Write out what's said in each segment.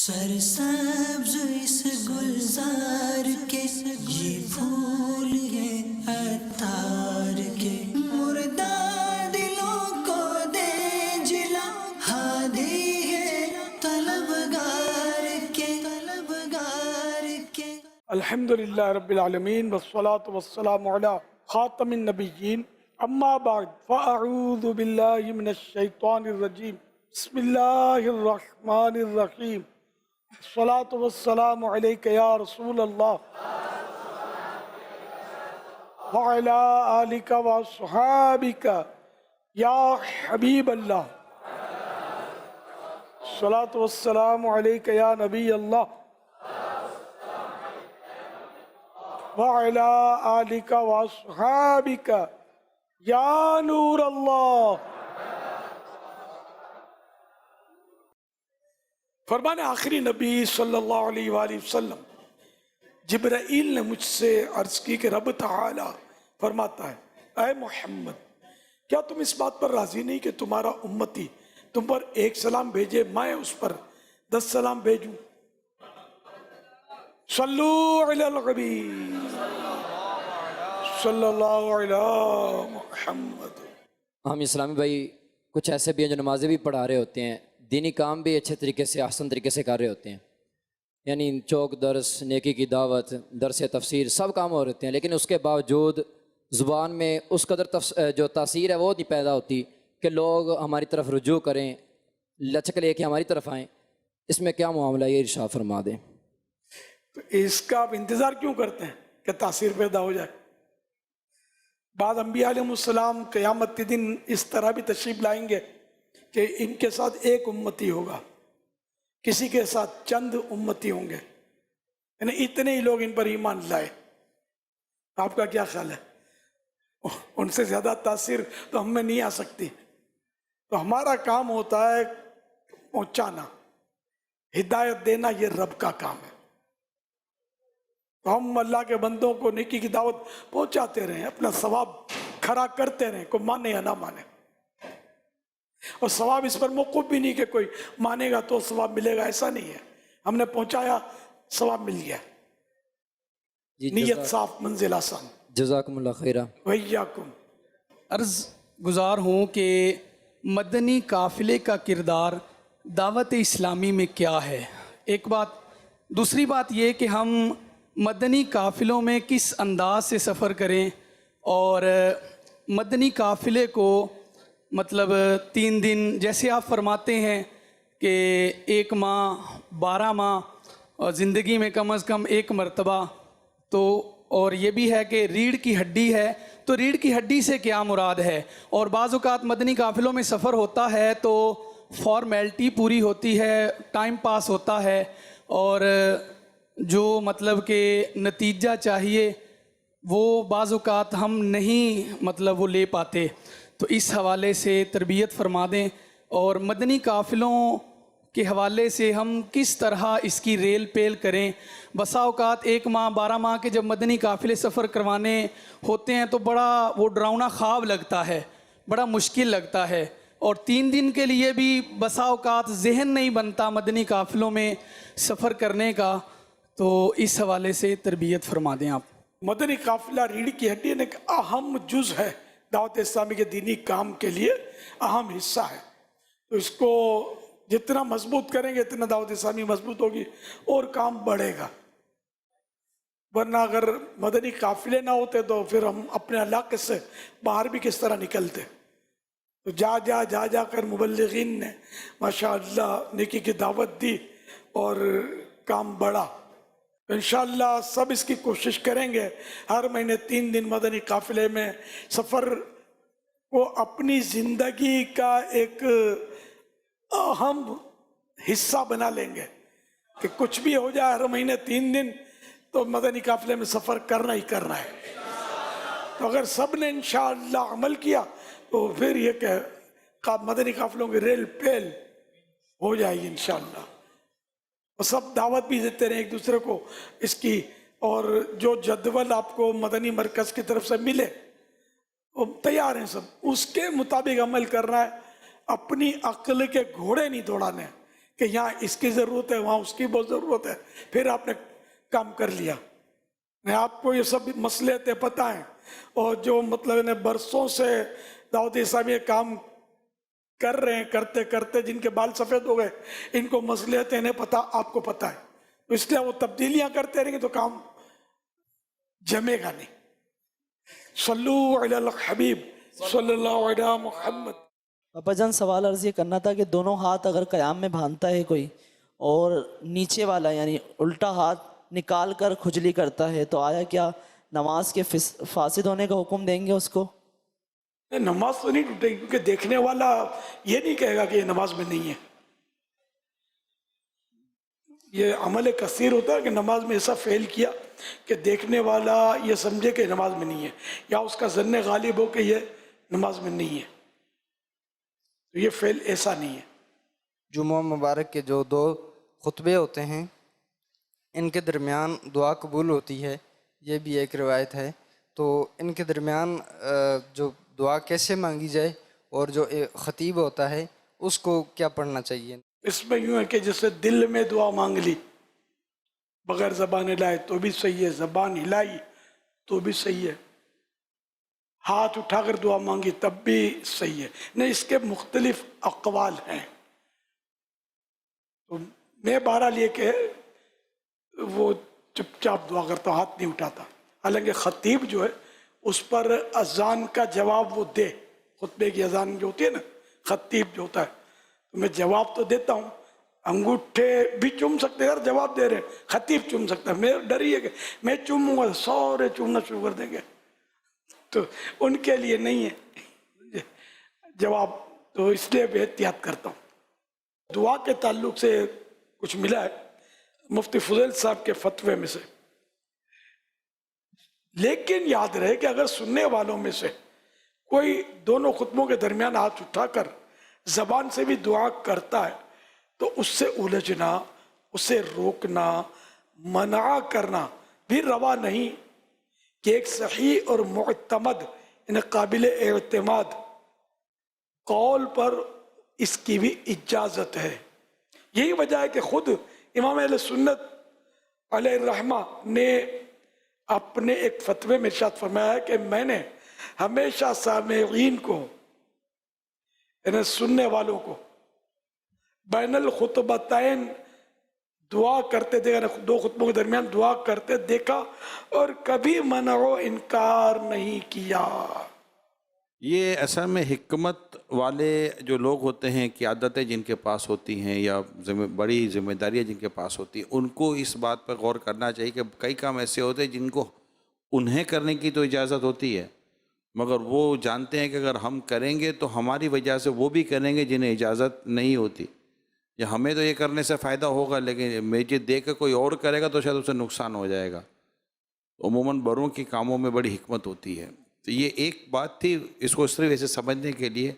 سرسبز اس گلزار کے یہ پھول ہیں عطار کے، مردہ دلوں کو دے جلا، ہادی ہے طلبگار کے، طلبگار کے۔ الحمدللہ رب العالمین والصلاة والسلام علی خاتم النبیین، اما بعد فاعوذ باللہ من الشیطان الرجیم، بسم اللہ الرحمن الرحیم، الصلاة والسلام علیک یا رسول اللہ وعلی آلک واصحابک یا حبیب اللہ، الصلاة والسلام علیک یا نبی اللہ وعلی آلک واصحابک یا نور اللہ۔ فرمان آخری نبی صلی اللہ علیہ وآلہ وسلم، جبرائیل نے مجھ سے عرض کی کہ رب تعالی فرماتا ہے، اے محمد کیا تم اس بات پر راضی نہیں کہ تمہارا امتی تم پر ایک سلام بھیجے، میں اس پر 10 سلام بھیجوں؟ صلو علی الحبیب صلی اللہ علی محمد۔ ہم اسلامی بھائی کچھ ایسے بھی ہیں جو نمازیں بھی پڑھا رہے ہوتے ہیں، دینی کام بھی اچھے طریقے سے احسن طریقے سے کر رہے ہوتے ہیں، یعنی چوک درس، نیکی کی دعوت، درس تفسیر، سب کام ہو رہتے ہیں، لیکن اس کے باوجود زبان میں اس قدر جو تاثیر ہے وہ نہیں پیدا ہوتی کہ لوگ ہماری طرف رجوع کریں، لچک لے کے ہماری طرف آئیں۔ اس میں کیا معاملہ ہے، یہ ارشاد فرما دیں۔ تو اس کا آپ انتظار کیوں کرتے ہیں کہ تاثیر پیدا ہو جائے؟ بعض انبیاء علیہ السلام قیامت کے دن اس طرح بھی تشریف لائیں گے کہ ان کے ساتھ ایک امتی ہوگا، کسی کے ساتھ چند امتی ہوں گے، یعنی اتنے ہی لوگ ان پر ایمان لائے۔ آپ کا کیا خیال ہے؟ ان سے زیادہ تاثیر تو ہم میں نہیں آ سکتی، تو ہمارا کام ہوتا ہے پہنچانا، ہدایت دینا، یہ رب کا کام ہے۔ تو ہم اللہ کے بندوں کو نیکی کی دعوت پہنچاتے رہیں، اپنا ثواب کھڑا کرتے رہیں، کوئی مانے یا نہ مانے، اور ثواب اس پر موقوف بھی نہیں کہ کوئی مانے گا تو ثواب ملے گا، ایسا نہیں ہے۔ ہم نے پہنچایا، ثواب مل گیا، نیت صاف، منزل آسان۔ جزاکم اللہ خیرہ۔ وَإِيَّاكُمْ۔ عرض گزار ہوں کہ مدنی قافلے کا کردار دعوت اسلامی میں کیا ہے، ایک بات۔ دوسری بات یہ کہ ہم مدنی قافلوں میں کس انداز سے سفر کریں، اور مدنی قافلے کو مطلب 3 دن جیسے آپ فرماتے ہیں کہ 1 ماہ 12 ماہ اور زندگی میں کم از کم 1 مرتبہ، تو اور یہ بھی ہے کہ ریڑھ کی ہڈی ہے، تو ریڑھ کی ہڈی سے کیا مراد ہے؟ اور بعض اوقات مدنی قافلوں میں سفر ہوتا ہے تو فارمیلٹی پوری ہوتی ہے، ٹائم پاس ہوتا ہے، اور جو مطلب کہ نتیجہ چاہیے وہ بعض اوقات ہم نہیں مطلب وہ لے پاتے، تو اس حوالے سے تربیت فرما دیں۔ اور مدنی قافلوں کے حوالے سے ہم کس طرح اس کی ریل پیل کریں؟ بسا اوقات 1 ماہ 12 ماہ کے جب مدنی قافلے سفر کروانے ہوتے ہیں تو بڑا وہ ڈراؤنا خواب لگتا ہے، بڑا مشکل لگتا ہے، اور 3 دن کے لیے بھی بسا اوقات ذہن نہیں بنتا مدنی قافلوں میں سفر کرنے کا، تو اس حوالے سے تربیت فرما دیں آپ۔ مدنی قافلہ ریڑھ کی ہڈی ایک اہم جز ہے دعوت اسلامی کے دینی کام کے لیے، اہم حصہ ہے، تو اس کو جتنا مضبوط کریں گے اتنا دعوت اسلامی مضبوط ہوگی اور کام بڑھے گا۔ ورنہ اگر مدنی قافلے نہ ہوتے تو پھر ہم اپنے علاقے سے باہر بھی کس طرح نکلتے؟ تو جا کر مبلغین نے ماشاءاللہ نیکی کی دعوت دی اور کام بڑھا۔ انشاءاللہ سب اس کی کوشش کریں گے، ہر مہینے 3 دن مدنی قافلے میں سفر کو اپنی زندگی کا ایک اہم حصہ بنا لیں گے کہ کچھ بھی ہو جائے ہر مہینے 3 دن تو مدنی قافلے میں سفر کرنا ہی کرنا ہے۔ تو اگر سب نے انشاءاللہ عمل کیا تو پھر یہ کہ مدنی قافلوں کی ریل پیل ہو جائے گی انشاءاللہ، اور سب دعوت بھی دیتے رہیں ایک دوسرے کو اس کی، اور جو جدول آپ کو مدنی مرکز کی طرف سے ملے وہ تیار ہیں، سب اس کے مطابق عمل کرنا ہے، اپنی عقل کے گھوڑے نہیں دوڑانے کہ یہاں اس کی ضرورت ہے وہاں اس کی بہت ضرورت ہے، پھر آپ نے کام کر لیا. آپ کو یہ سب مسئلے تھے پتہ ہیں، اور جو مطلب برسوں سے دعوت اسلامی کام کر رہے ہیں، کرتے کرتے جن کے بال سفید ہو گئے، ان کو مسئلے تھے انہیں پتہ، آپ کو پتہ ہے. تو اس لیے وہ تبدیلیاں کرتے رہیں گے تو کام جمے گا نہیں. صلو علی الحبیب صلی اللہ علیہ محمد. پاپا جان سوال عرض یہ کرنا تھا کہ دونوں ہاتھ اگر قیام میں باندھتا ہے کوئی اور نیچے والا یعنی الٹا ہاتھ نکال کر کھجلی کرتا ہے تو آیا کیا نماز کے فاسد ہونے کا حکم دیں گے اس کو؟ نماز تو نہیں ٹوٹے گی، کیونکہ دیکھنے والا یہ نہیں کہے گا کہ یہ نماز میں نہیں ہے. یہ عمل کثیر ہوتا ہے کہ نماز میں ایسا فعل کیا کہ دیکھنے والا یہ سمجھے کہ نماز میں نہیں ہے، یا اس کا ظن غالب ہو کہ یہ نماز میں نہیں ہے. تو یہ فعل ایسا نہیں ہے. جمعہ مبارک کے جو 2 خطبے ہوتے ہیں ان کے درمیان دعا قبول ہوتی ہے، یہ بھی ایک روایت ہے. تو ان کے درمیان جو دعا کیسے مانگی جائے اور جو خطیب ہوتا ہے اس کو کیا پڑھنا چاہیے؟ اس میں یوں ہے کہ جیسے دل میں دعا مانگ لی بغیر زبان ہلائے تو بھی صحیح ہے، زبان ہلائی تو بھی صحیح ہے، ہاتھ اٹھا کر دعا مانگی تب بھی صحیح ہے. نہیں، اس کے مختلف اقوال ہیں. تو میں بہرحال یہ کہ وہ چپ چاپ دعا کرتا ہوں، ہاتھ نہیں اٹھاتا. حالانکہ خطیب جو ہے اس پر اذان کا جواب وہ دے، خطبے کی اذان جو ہوتی ہے نا، خطیب جو ہوتا ہے تو میں جواب تو دیتا ہوں. انگوٹھے بھی چوم سکتے ہیں، جواب دے رہے ہیں، خطیب چوم سکتا ہے. میرا ڈر یہ کہ میں چوموں گا سورے چومنا شروع کر دیں گے، تو ان کے لیے نہیں ہے جواب. تو اس لیے بھی احتیاط کرتا ہوں. دعا کے تعلق سے کچھ ملا ہے مفتی فضیل صاحب کے فتوے میں سے، لیکن یاد رہے کہ اگر سننے والوں میں سے کوئی دونوں خطبوں کے درمیان ہاتھ اٹھا کر زبان سے بھی دعا کرتا ہے تو اس سے الجھنا، اسے روکنا، منع کرنا بھی روا نہیں. کہ ایک صحیح اور معتمد یعنی قابل اعتماد قول پر اس کی بھی اجازت ہے. یہی وجہ ہے کہ خود امام اہل سنت علیہ الرحمہ نے اپنے ایک فتوے میں ارشاد فرمایا ہے کہ میں نے ہمیشہ سامعین کو یعنی سننے والوں کو بین الخطبتین دعا کرتے دیکھا، 2 خطبوں کے درمیان دعا کرتے دیکھا اور کبھی منع و انکار نہیں کیا. یہ اصل میں حکمت والے جو لوگ ہوتے ہیں، قیادتیں جن کے پاس ہوتی ہیں یا بڑی ذمہ داریاں جن کے پاس ہوتی ہیں، ان کو اس بات پر غور کرنا چاہیے کہ کئی کام ایسے ہوتے ہیں جن کو انہیں کرنے کی تو اجازت ہوتی ہے، مگر وہ جانتے ہیں کہ اگر ہم کریں گے تو ہماری وجہ سے وہ بھی کریں گے جنہیں اجازت نہیں ہوتی. یا ہمیں تو یہ کرنے سے فائدہ ہوگا لیکن مجھے دیکھ کے کوئی اور کرے گا تو شاید اسے نقصان ہو جائے گا. عموماً بڑوں کی کاموں میں بڑی حکمت ہوتی ہے. تو یہ ایک بات تھی، اس کو اس طرح سے سمجھنے کے لیے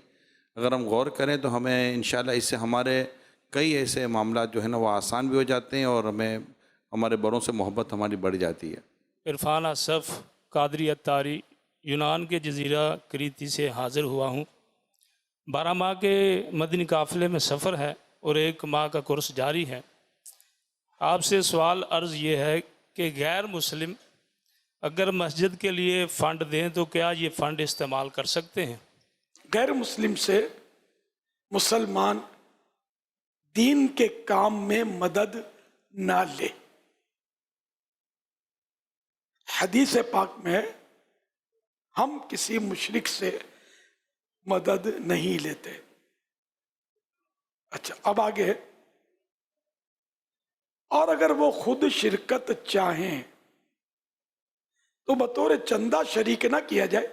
اگر ہم غور کریں تو ہمیں انشاءاللہ اس سے ہمارے کئی ایسے معاملات جو ہیں نا وہ آسان بھی ہو جاتے ہیں اور ہمیں ہمارے بڑوں سے محبت ہماری بڑھ جاتی ہے. عرفان اصف قادری اتاری یونان کے جزیرہ کریتی سے حاضر ہوا ہوں. 12 ماہ کے مدنی قافلے میں سفر ہے اور 1 ماہ کا کورس جاری ہے. آپ سے سوال عرض یہ ہے کہ غیر مسلم اگر مسجد کے لیے فنڈ دیں تو کیا یہ فنڈ استعمال کر سکتے ہیں؟ غیر مسلم سے مسلمان دین کے کام میں مدد نہ لے. حدیث پاک میں ہم کسی مشرک سے مدد نہیں لیتے. اچھا، اب آگے، اور اگر وہ خود شرکت چاہیں تو بطور چندہ شریک نہ کیا جائے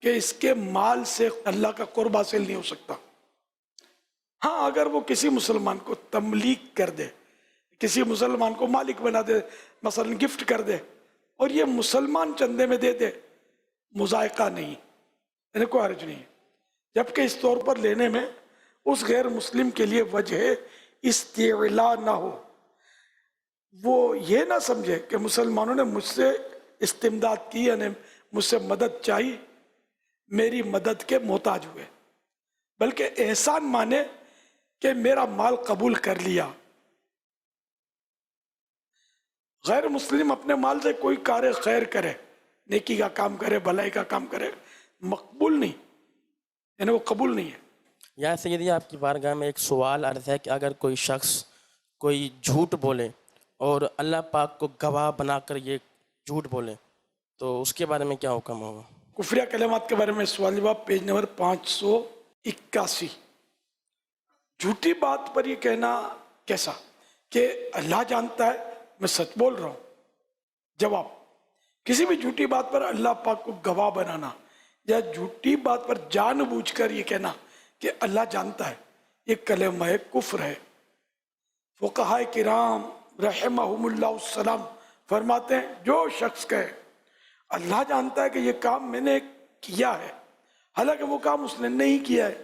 کہ اس کے مال سے اللہ کا قرب حاصل نہیں ہو سکتا. ہاں، اگر وہ کسی مسلمان کو تملیک کر دے، کسی مسلمان کو مالک بنا دے، مثلا گفٹ کر دے اور یہ مسلمان چندے میں دے دے، مذائقہ نہیں، یعنی کوئی حرج نہیں. جبکہ اس طور پر لینے میں اس غیر مسلم کے لیے وجہ استعلاء نہ ہو، وہ یہ نہ سمجھے کہ مسلمانوں نے مجھ سے استمداد کی، یعنی مجھ سے مدد چاہی، میری مدد کے محتاج ہوئے، بلکہ احسان مانے کہ میرا مال قبول کر لیا. غیر مسلم اپنے مال سے کوئی کار خیر کرے, نیکی کا کام کرے, بھلائی کا کام کرے, مقبول نہیں, یعنی وہ قبول نہیں ہے. یا سیدی آپ کی بارگاہ میں ایک سوال عرض ہے کہ اگر کوئی شخص کوئی جھوٹ بولے اور اللہ پاک کو گواہ بنا کر یہ جھوٹ بولے تو اس کے بارے میں کیا حکم ہوگا؟ کفریہ کلمات کے بارے میں سوال جواب پیج نمبر 581. جھوٹی بات پر یہ کہنا کیسا کہ اللہ جانتا ہے میں سچ بول رہا ہوں. جواب, کسی بھی جھوٹی بات پر اللہ پاک کو گواہ بنانا یا جھوٹی بات پر جان بوجھ کر یہ کہنا کہ اللہ جانتا ہے, یہ کلمہ کفر ہے. فقہاء کرام رحمہم اللہ السلام فرماتے ہیں جو شخص کہے اللہ جانتا ہے کہ یہ کام میں نے کیا ہے حالانکہ وہ کام اس نے نہیں کیا ہے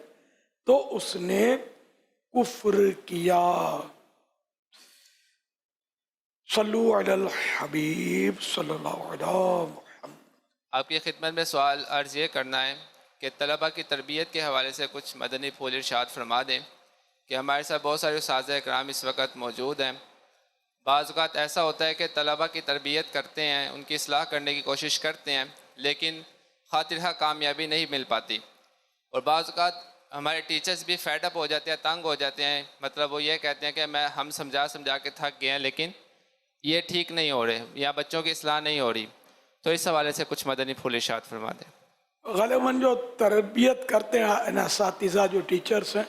تو اس نے کفر کیا. صلو علی الحبیب صلی اللہ علیہ وسلم. آپ کی خدمت میں سوال عرض یہ کرنا ہے کہ طلبہ کی تربیت کے حوالے سے کچھ مدنی پھول ارشاد فرما دیں کہ ہمارے ساتھ بہت سارے اساتذہ کرام اس وقت موجود ہیں. بعض اوقات ایسا ہوتا ہے کہ طلبہ کی تربیت کرتے ہیں, ان کی اصلاح کرنے کی کوشش کرتے ہیں, لیکن خاطرہ کامیابی نہیں مل پاتی. اور بعض اوقات ہمارے ٹیچرز بھی فیڈ اپ ہو جاتے ہیں, تنگ ہو جاتے ہیں. مطلب وہ یہ کہتے ہیں کہ ہم سمجھا کے تھک گئے ہیں لیکن یہ ٹھیک نہیں ہو رہے یا بچوں کی اصلاح نہیں ہو رہی. تو اس حوالے سے کچھ مدنی پھول ارشاد فرما دیں. غالباً جو تربیت کرتے ہیں اساتذہ جو ٹیچرز ہیں,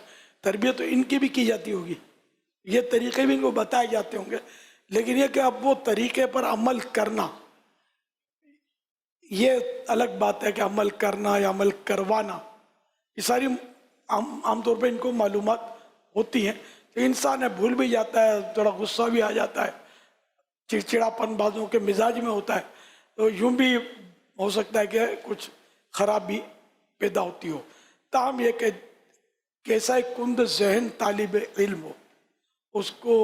تربیت تو ان کی بھی کی جاتی ہوگی, یہ طریقے بھی ان کو بتائے جاتے ہوں گے, لیکن یہ کہ اب وہ طریقے پر عمل کرنا یہ الگ بات ہے کہ عمل کرنا یا عمل کروانا یہ ساری عام طور پہ ان کو معلومات ہوتی ہیں. تو انسان ہے بھول بھی جاتا ہے, تھوڑا غصہ بھی آ جاتا ہے, چڑچڑاپن بعضوں کے مزاج میں ہوتا ہے, تو یوں بھی ہو سکتا ہے کہ کچھ خرابی پیدا ہوتی ہو. تاہم یہ کہ کیسا ایک کند ذہن طالب علم ہو اس کو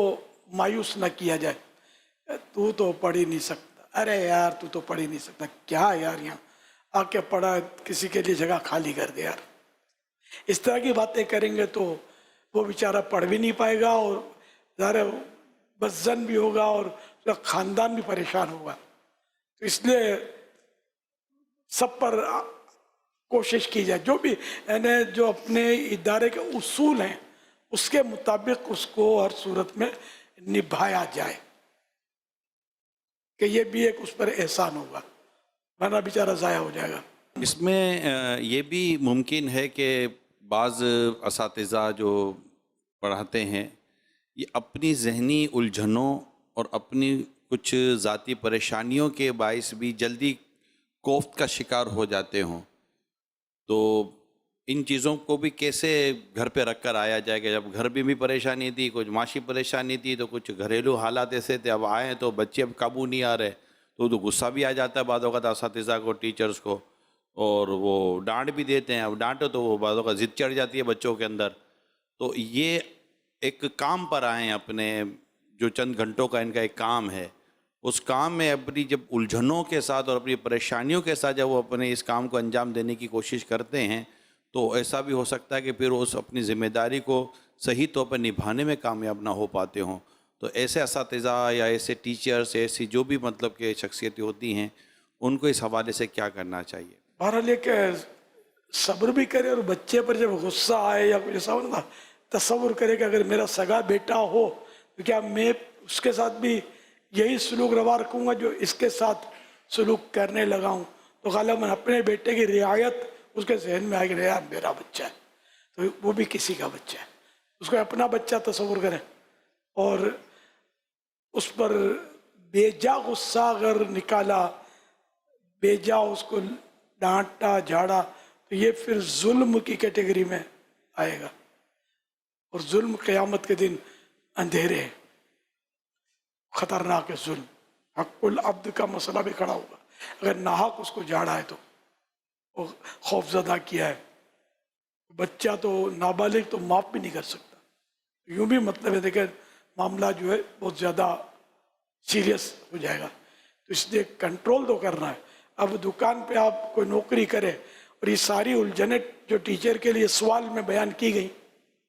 مایوس نہ کیا جائے, تو تو پڑھ ہی نہیں سکتا, ارے یار تو تو پڑھ ہی نہیں سکتا, کیا یار یہاں آ کے پڑھا کسی کے لیے جگہ خالی کر دے یار. اس طرح کی باتیں کریں گے تو وہ بیچارہ پڑھ بھی نہیں پائے گا اور ظاہر بدظن بھی ہوگا اور اس کا خاندان بھی پریشان ہوگا. تو اس لیے سب پر کوشش کی جائے, جو بھی یعنی جو اپنے ادارے کے اصول ہیں اس کے مطابق اس کو ہر صورت میں نبھایا جائے کہ یہ بھی ایک اس پر احسان ہوگا, ورنہ بیچارہ ضائع ہو جائے گا. اس میں یہ بھی ممکن ہے کہ بعض اساتذہ جو پڑھاتے ہیں یہ اپنی ذہنی الجھنوں اور اپنی کچھ ذاتی پریشانیوں کے باعث بھی جلدی کوفت کا شکار ہو جاتے ہوں. تو ان چیزوں کو بھی کیسے گھر پہ رکھ کر آیا جائے کہ جب گھر بھی پریشانی تھی, کچھ معاشی پریشانی تھی, تو کچھ گھریلو حالات ایسے تھے, اب آئے تو بچے اب قابو نہیں آ رہے, تو غصہ بھی آ جاتا ہے بعض اوقات اساتذہ کو, ٹیچرز کو, اور وہ ڈانٹ بھی دیتے ہیں. اب ڈانٹو تو وہ بعض اوقات ضد چڑھ جاتی ہے بچوں کے اندر. تو یہ ایک کام پر آئے ہیں اپنے, جو چند گھنٹوں کا ان کا ایک کام ہے, اس کام میں اپنی جب الجھنوں کے ساتھ اور اپنی پریشانیوں کے ساتھ جب وہ اپنے اس کام کو انجام دینے کی کوشش کرتے ہیں تو ایسا بھی ہو سکتا ہے کہ پھر اس اپنی ذمہ داری کو صحیح طور پر نبھانے میں کامیاب نہ ہو پاتے ہوں. تو ایسے اساتذہ یا ایسے ٹیچرز, ایسی جو بھی مطلب کہ شخصیتیں ہوتی ہیں, ان کو اس حوالے سے کیا کرنا چاہیے؟ بہرحال یہ کہ صبر بھی کرے, اور بچے پر جب غصہ آئے یا کچھ ایسا ہو نا, تصور کرے کہ اگر میرا سگا بیٹا ہو تو کیا میں اس کے ساتھ بھی یہی سلوک روا رکھوں گا جو اس کے ساتھ سلوک کرنے لگا ہوں. تو غالباً اپنے بیٹے کی رعایت اس کے ذہن میں آئے کہ یار میرا بچہ ہے, تو وہ بھی کسی کا بچہ ہے, اس کو اپنا بچہ تصور کریں, اور اس پر بے جا غصہ اگر نکالا, بے جا اس کو ڈانٹا جھاڑا, تو یہ پھر ظلم کی کیٹیگری میں آئے گا, اور ظلم قیامت کے دن اندھیرے ہیں, خطرناک ہے ظلم. حق العبد کا مسئلہ بھی کھڑا ہوگا, اگر ناحق اس کو جھاڑا ہے تو خوف زدہ کیا ہے. بچہ تو نابالغ تو معاف بھی نہیں کر سکتا. یوں بھی مطلب ہے دیکھیں معاملہ جو ہے بہت زیادہ سیریس ہو جائے گا, تو اس لیے کنٹرول تو کرنا ہے. اب دکان پہ آپ کوئی نوکری کرے اور یہ ساری الجھنیں جو ٹیچر کے لیے سوال میں بیان کی گئی,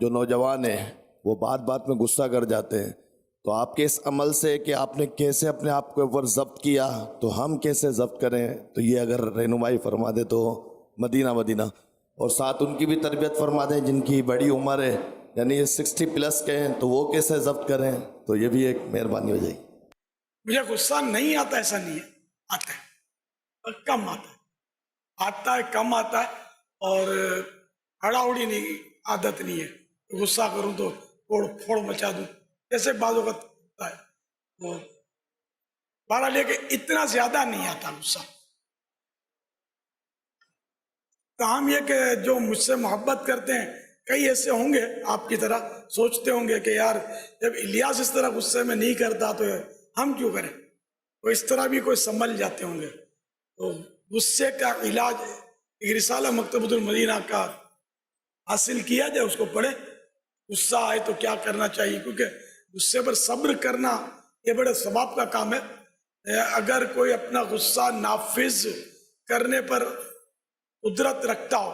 جو نوجوان ہیں وہ بات بات میں غصہ کر جاتے ہیں، تو آپ کے اس عمل سے کہ آپ نے کیسے اپنے آپ کے اوپر ضبط کیا، تو ہم کیسے ضبط کریں، تو یہ اگر رہنمائی فرما دے تو مدینہ مدینہ، اور ساتھ ان کی بھی تربیت فرما دیں جن کی بڑی عمر ہے، یعنی یہ 60+ کے ہیں، تو وہ کیسے ضبط کریں، تو یہ بھی ایک مہربانی ہو جائے گی۔ مجھے غصہ نہیں آتا ایسا نہیں ہے، آتا ہے اور کم آتا ہے کم آتا ہے، اور ہڑاوڑی نہیں عادت نہیں ہے، غصہ کروں تو توڑ پھوڑ مچا دوں جیسے بعض وقت ہوتا ہے، وہ بہرحال لے کے اتنا زیادہ نہیں آتا غصہ۔ تاہم یہ کہ جو مجھ سے محبت کرتے ہیں کئی ایسے ہوں گے آپ کی طرح سوچتے ہوں گے کہ یار جب الیاس اس طرح غصے میں نہیں کرتا تو ہم کیوں کریں، تو اس طرح بھی کوئی سنبھل جاتے ہوں گے۔ تو غصے کا علاج ایک رسالہ مکتبۃ المدینہ کا حاصل کیا جائے، اس کو پڑھے، غصہ آئے تو کیا کرنا چاہیے، کیونکہ غصے پر صبر کرنا یہ بڑے ثواب کا کام ہے۔ اگر کوئی اپنا غصہ نافذ کرنے پر قدرت رکھتا ہو،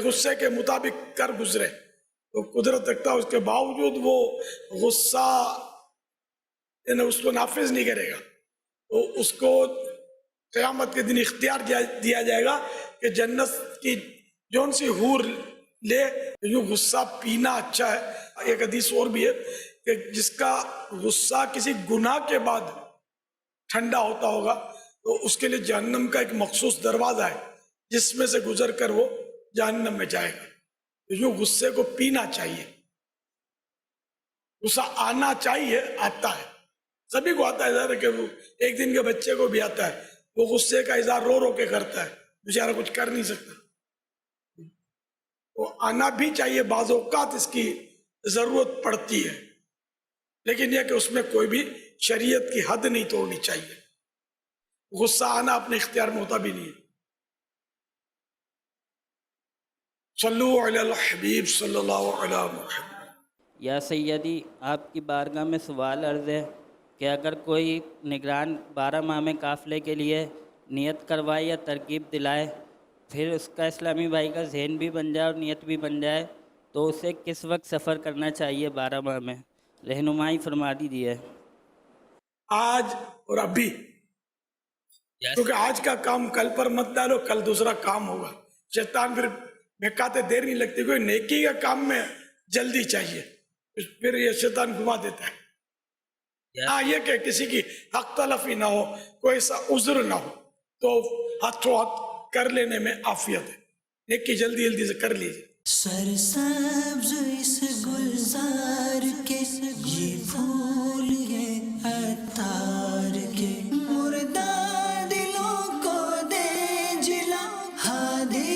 غصے کے مطابق کر گزرے تو قدرت رکھتا ہو، اس کے باوجود وہ غصہ اس کو نافذ نہیں کرے گا، تو اس کو قیامت کے دن اختیار دیا جائے گا کہ جنت کی جون سی حور لے، یوں غصہ پینا اچھا ہے۔ ایک حدیث اور بھی ہے کہ جس کا غصہ کسی گناہ کے بعد ٹھنڈا ہوتا ہوگا تو اس کے لیے جہنم کا ایک مخصوص دروازہ ہے جس میں سے گزر کر وہ جہنم میں جائے گا۔ تو یوں غصے کو پینا چاہیے، غصہ آنا چاہیے، آتا ہے، سبھی کو آتا ہے، ظاہر ہے کہ وہ ایک دن کے بچے کو بھی آتا ہے، وہ غصے کا اظہار رو رو کے کرتا ہے، بیچارہ کچھ کر نہیں سکتا، وہ آنا بھی چاہیے، بعض اوقات اس کی ضرورت پڑتی ہے، لیکن یہ کہ اس میں کوئی بھی شریعت کی حد نہیں توڑنی چاہیے۔ غصہ آنا اپنے اختیار میں ہوتا بھی نہیں ہے۔ صلو علی الحبیب صلی اللہ علیہ محمد۔ یا سیدی، آپ کی بارگاہ میں سوال عرض ہے کہ اگر کوئی نگران 12 ماہ میں قافلے کے لیے نیت کروائے یا ترغیب دلائے، پھر اس کا اسلامی بھائی کا ذہن بھی بن جائے اور نیت بھی بن جائے، تو اسے کس وقت سفر کرنا چاہیے 12 ماہ میں؟ رہنمائی فرما دیجیے۔ آج اور ابھی، کیونکہ آج کا کام کل پر مت ڈالو، کل دوسرا کام ہوگا، شیطان پھر بہکاتے دیر نہیں لگتی، کوئی نیکی کا کام میں جلدی چاہیے، پھر یہ شیطان گھما دیتا ہے۔ ہاں یہ کہ کسی کی حق تلفی نہ ہو، کوئی ایسا عذر نہ ہو، تو ہاتھوں ہاتھ کر لینے میں عافیت ہے، نیکی جلدی جلدی سے کر لیجیے۔ سرسبز اس گلزار کے یہ پھول ہیں عطار کے، مردہ دلوں کو دے جلا، ہاں دے